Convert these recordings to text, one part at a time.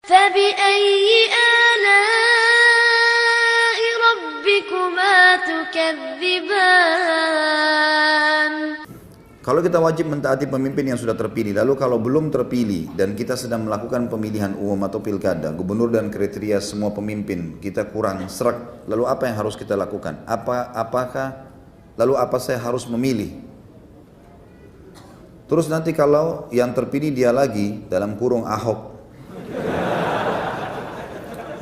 فبأي آلاء ربكما تكذبان. Kalau kita wajib mentaati pemimpin yang sudah terpilih, lalu kalau belum terpilih dan kita sedang melakukan pemilihan umum atau pilkada, gubernur dan kriteria semua pemimpin kita kurang serak, lalu apa yang harus kita lakukan? Lalu apa saya harus memilih? Terus nanti kalau yang terpilih dia lagi, dalam kurung Ahok,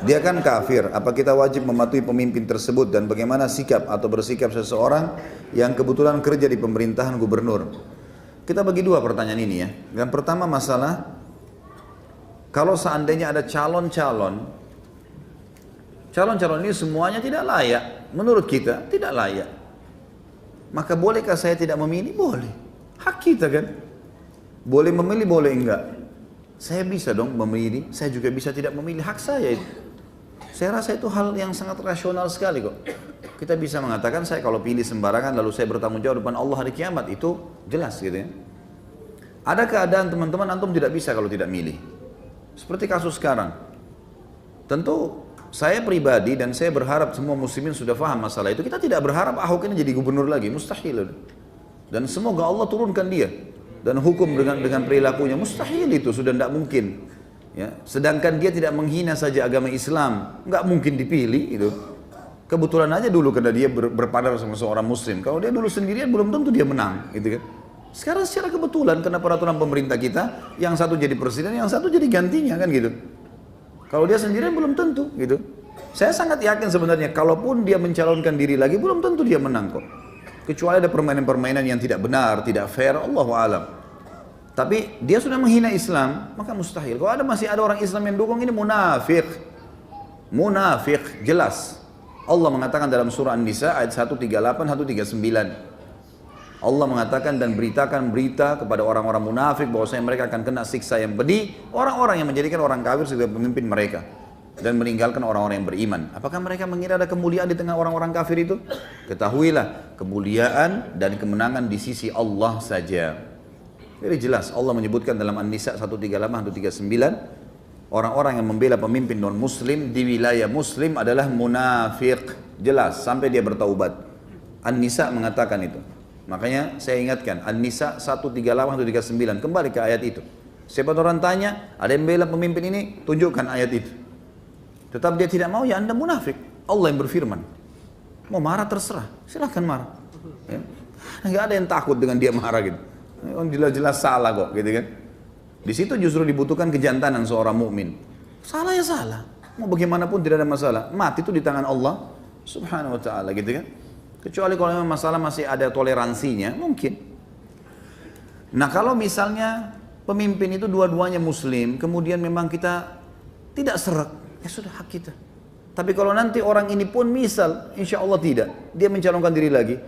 dia kan kafir, apa kita wajib mematuhi pemimpin tersebut dan bagaimana sikap atau bersikap seseorang yang kebetulan kerja di pemerintahan gubernur? Kita bagi dua pertanyaan ini ya. Yang pertama masalah, kalau seandainya ada calon-calon ini semuanya tidak layak, menurut kita tidak layak, maka bolehkah saya tidak memilih? Boleh, hak kita kan. Boleh memilih, boleh enggak. Saya bisa dong memilih, saya juga bisa tidak memilih, hak saya itu. Saya rasa itu hal yang sangat rasional sekali kok. Kita bisa mengatakan saya kalau pilih sembarangan lalu saya bertanggung jawab depan Allah hari kiamat, itu jelas gitu ya. Ada keadaan teman-teman antum tidak bisa kalau tidak milih. Seperti kasus sekarang. Tentu saya pribadi dan saya berharap semua muslimin sudah paham masalah itu. Kita tidak berharap Ahok ini jadi gubernur lagi, mustahil. Dan semoga Allah turunkan dia dan hukum dengan perilakunya, mustahil itu, sudah tidak mungkin. Ya, sedangkan dia tidak menghina saja agama Islam, nggak mungkin dipilih itu. Kebetulan aja dulu karena dia berpadar sama seorang muslim. Kalau dia dulu sendirian belum tentu dia menang, gitu kan. Sekarang secara kebetulan karena peraturan pemerintah kita, yang satu jadi presiden, yang satu jadi gantinya kan gitu. Kalau dia sendirian belum tentu, gitu. Saya sangat yakin sebenarnya, kalaupun dia mencalonkan diri lagi, belum tentu dia menang kok. Kecuali ada permainan-permainan yang tidak benar, tidak fair, Allahu a'lam. Tapi dia sudah menghina Islam, maka mustahil. Kalau masih ada orang Islam yang dukung, ini munafik. Munafik, jelas. Allah mengatakan dalam surah An-Nisa ayat 138, 139. Allah mengatakan dan beritakan berita kepada orang-orang munafik bahwasanya mereka akan kena siksa yang pedih, orang-orang yang menjadikan orang kafir sebagai pemimpin mereka dan meninggalkan orang-orang yang beriman. Apakah mereka mengira ada kemuliaan di tengah orang-orang kafir itu? Ketahuilah, kemuliaan dan kemenangan di sisi Allah saja. Jadi jelas Allah menyebutkan dalam An-Nisa 138, 139, orang-orang yang membela pemimpin non muslim di wilayah muslim adalah munafik. Jelas sampai dia bertaubat. An-Nisa mengatakan itu. Makanya saya ingatkan An-Nisa 138, 139, kembali ke ayat itu. Siapa orang tanya, ada yang membela pemimpin ini, tunjukkan ayat itu. Tetap dia tidak mau, ya Anda munafik. Allah yang berfirman. Mau marah terserah, silahkan marah. Ya. Nggak ada yang takut dengan dia marah gitu. Jelas-jelas salah kok, gitu kan? Di situ justru dibutuhkan kejantanan seorang mukmin. Salah ya salah, mau bagaimanapun tidak ada masalah. Mati itu di tangan Allah Subhanahu Wa Taala, gitu kan? Kecuali kalau memang masalah masih ada toleransinya, mungkin. Nah kalau misalnya pemimpin itu dua-duanya Muslim, kemudian memang kita tidak serak, ya sudah hak kita. Tapi kalau nanti orang ini pun misal, insya Allah tidak, dia mencalonkan diri lagi,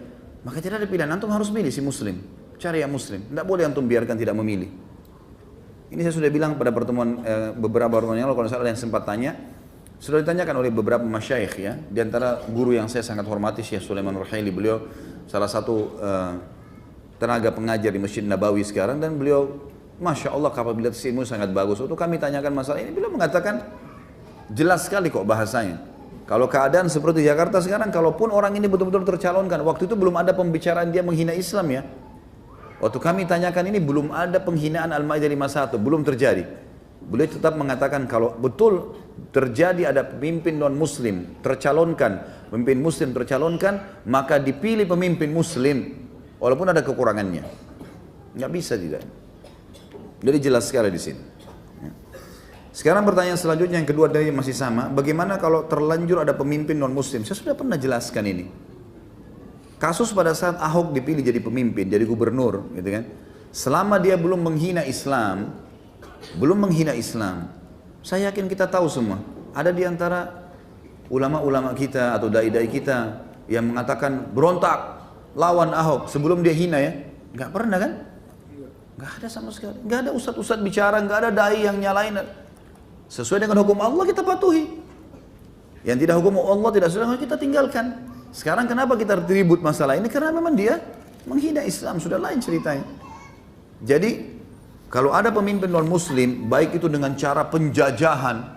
maka tidak ada pilihan, antum harus milih si Muslim. Cari yang muslim, tidak boleh antum biarkan tidak memilih. Ini saya sudah bilang pada pertemuan beberapa pertemuan yang lalu, kalau saya yang sempat tanya, sudah ditanyakan oleh beberapa masyayikh ya, di antara guru yang saya sangat hormati Syekh Sulaiman Ruhaili, beliau salah satu tenaga pengajar di Masjid Nabawi sekarang, dan beliau Masya Allah kapabilitas ilmu sangat bagus. Untuk kami tanyakan masalah ini, beliau mengatakan jelas sekali kok bahasanya. Kalau keadaan seperti Jakarta sekarang, kalaupun orang ini betul-betul tercalonkan, waktu itu belum ada pembicaraan dia menghina Islam ya. Waktu kami tanyakan ini belum ada penghinaan Al-Maidah 51, belum terjadi. Beliau tetap mengatakan kalau betul terjadi ada pemimpin non muslim tercalonkan, pemimpin muslim tercalonkan, maka dipilih pemimpin muslim walaupun ada kekurangannya. Nggak bisa tidak. Jadi jelas sekali di sini. Sekarang pertanyaan selanjutnya yang kedua dari masih sama, bagaimana kalau terlanjur ada pemimpin non muslim? Saya sudah pernah jelaskan ini. Kasus pada saat Ahok dipilih jadi pemimpin, jadi gubernur, gitu kan? Selama dia belum menghina Islam, saya yakin kita tahu semua. Ada di antara ulama-ulama kita atau dai-dai kita yang mengatakan berontak lawan Ahok sebelum dia hina ya, nggak pernah kan? Nggak ada sama sekali. Nggak ada ustadz-ustadz bicara, nggak ada dai yang nyalain. Sesuai dengan hukum Allah kita patuhi. Yang tidak hukum Allah tidak sesuai kita tinggalkan. Sekarang kenapa kita ribut masalah ini? Karena memang dia menghina Islam, sudah lain ceritanya. Jadi Kalau ada pemimpin non muslim, baik itu dengan cara penjajahan,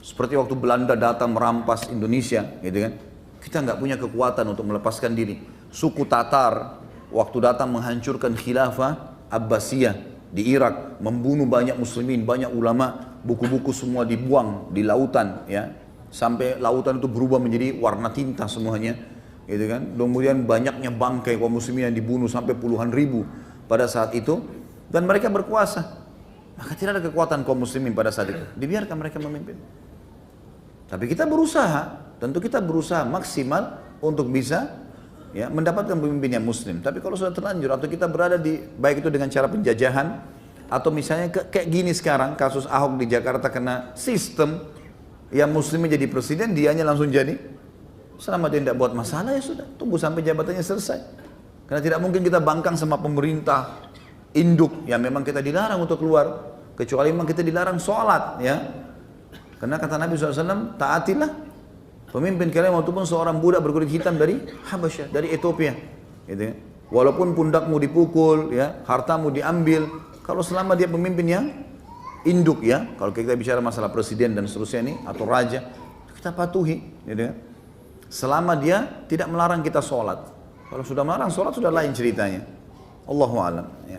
seperti waktu Belanda datang merampas Indonesia, gitu kan? Kita nggak punya kekuatan untuk melepaskan diri. Suku Tatar waktu datang menghancurkan khilafah Abbasiyah di Irak, membunuh banyak muslimin, banyak ulama, buku-buku semua dibuang di lautan, ya, sampai lautan itu berubah menjadi warna tinta semuanya, gitu kan? Kemudian banyaknya bangkai kaum muslimin yang dibunuh sampai puluhan ribu pada saat itu, dan mereka berkuasa. Maka tidak ada kekuatan kaum muslimin pada saat itu. Dibiarkan mereka memimpin. Tapi kita berusaha, tentu kita berusaha maksimal untuk bisa, ya, mendapatkan pemimpin yang muslim. Tapi kalau sudah terlanjur atau kita berada di, baik itu dengan cara penjajahan atau misalnya kayak gini sekarang kasus Ahok di Jakarta kena sistem yang muslimnya jadi presiden, dianya langsung jadi. Selama dia tidak buat masalah ya sudah, tunggu sampai jabatannya selesai. Karena tidak mungkin kita bangkang sama pemerintah induk yang memang kita dilarang untuk keluar, kecuali memang kita dilarang sholat, ya. Karena kata Nabi SAW, taatilah pemimpin kalian walaupun seorang budak berkulit hitam dari Habasyah, dari Ethiopia, gitu ya. Walaupun pundakmu dipukul, ya, hartamu diambil, kalau selama dia pemimpin yang induk, ya, kalau kita bicara masalah presiden dan seterusnya ini atau raja, kita patuhi, gitu ya. Selama dia tidak melarang kita sholat. Kalau sudah melarang sholat sudah lain ceritanya. Allahu a'lam. Ya.